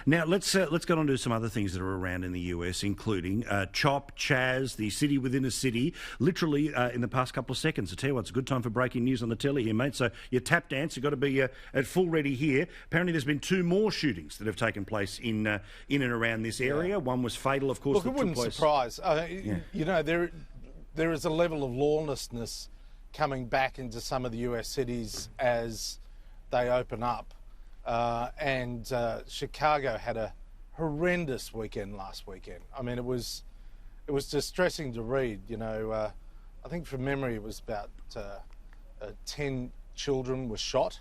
Now, let's get on to some other things that are around in the US, including CHOP, Chaz, the city within a city, literally in the past couple of seconds. I tell you what, it's a good time for breaking news on the telly here, mate. So your tap dance, you've got to be at full ready here. Apparently there's been 2 more shootings that have taken place in and around this area. One was fatal, of course. Look, it wouldn't surprise. You know, there is a level of lawlessness coming back into some of the US cities as they open up. And Chicago had a horrendous weekend last weekend. I mean, it was distressing to read. You know, I think from memory it was about 10 children were shot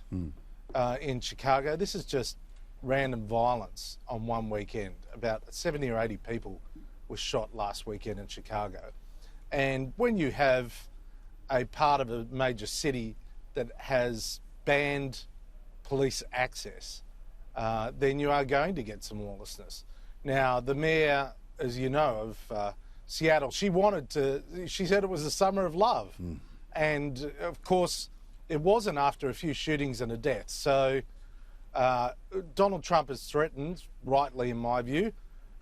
in Chicago. This is just random violence on one weekend. About 70 or 80 people were shot last weekend in Chicago. And when you have a part of a major city that has banned police access, then you are going to get some lawlessness. Now, the mayor, as you know, of Seattle, she said it was a summer of love. And of course, it wasn't after a few shootings and a death. So Donald Trump has threatened, rightly in my view,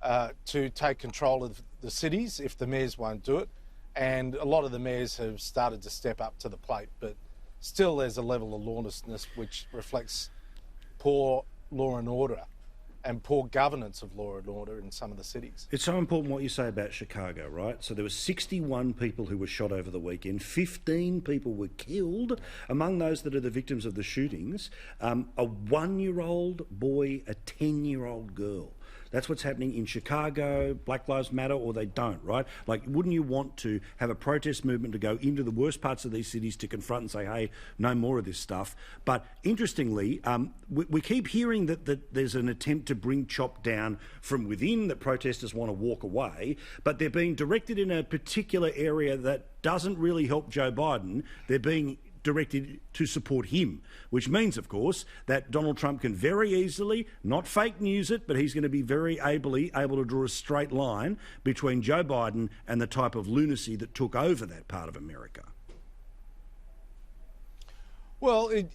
to take control of the cities if the mayors won't do it. And a lot of the mayors have started to step up to the plate, but still there's a level of lawlessness which reflects poor law and order and poor governance of law and order in some of the cities. It's so important what you say about Chicago, right? So there were 61 people who were shot over the weekend. 15 people were killed. Among those that are the victims of the shootings, a 1-year-old boy, a 10-year-old girl. That's what's happening in Chicago. Black Lives Matter, or they don't, right? Like, wouldn't you want to have a protest movement to go into the worst parts of these cities to confront and say, hey, no more of this stuff? But interestingly, we keep hearing that there's an attempt to bring CHOP down from within, that protesters want to walk away, but they're being directed in a particular area that doesn't really help Joe Biden. They're being directed to support him, which means, of course, that Donald Trump can very easily, not fake news it, but he's going to be very able to draw a straight line between Joe Biden and the type of lunacy that took over that part of America. Well, it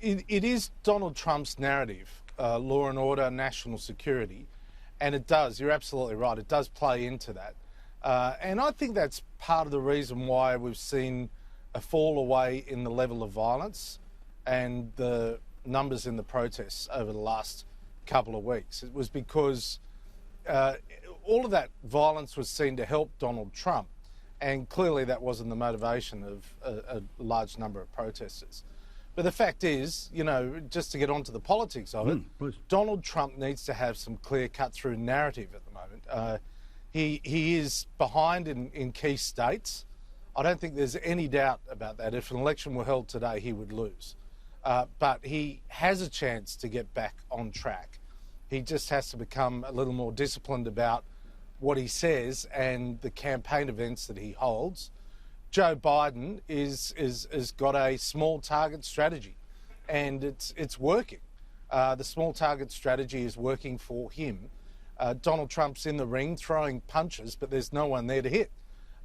is Donald Trump's narrative, law and order, national security, and it does, you're absolutely right, it does play into that. And I think that's part of the reason why we've seen a fall away in the level of violence and the numbers in the protests over the last couple of weeks. It was because all of that violence was seen to help Donald Trump, and clearly that wasn't the motivation of a large number of protesters. But the fact is, you know, just to get onto the politics of it, Donald Trump needs to have some clear cut-through narrative at the moment. He is behind in key states. I don't think there's any doubt about that. If an election were held today, he would lose. But he has a chance to get back on track. He just has to become a little more disciplined about what he says and the campaign events that he holds. Joe Biden is got a small target strategy, and it's working. The small target strategy is working for him. Donald Trump's in the ring throwing punches, but there's no one there to hit.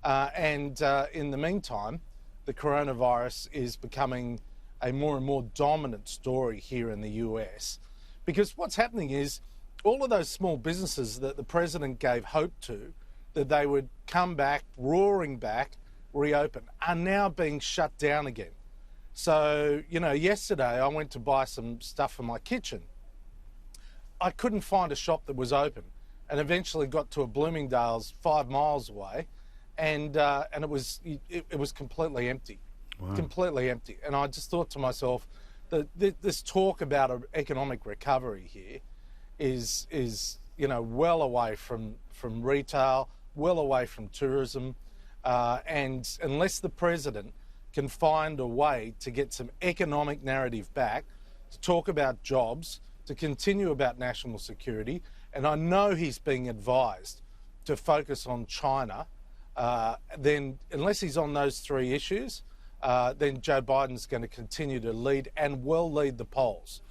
And in the meantime, the coronavirus is becoming a more and more dominant story here in the US. Because what's happening is all of those small businesses that the president gave hope to, that they would come back, roaring back, reopen, are now being shut down again. So, you know, yesterday I went to buy some stuff for my kitchen. I couldn't find a shop that was open, and eventually got to a Bloomingdale's 5 miles away, and it was completely empty. Wow. Completely empty. And I just thought to myself that this talk about an economic recovery here is you know, well away from retail, well away from tourism, and unless the president can find a way to get some economic narrative back, to talk about jobs, to continue about national security, and I know he's being advised to focus on China, then unless he's on those 3 issues, then Joe Biden's going to continue to lead, and will lead the polls.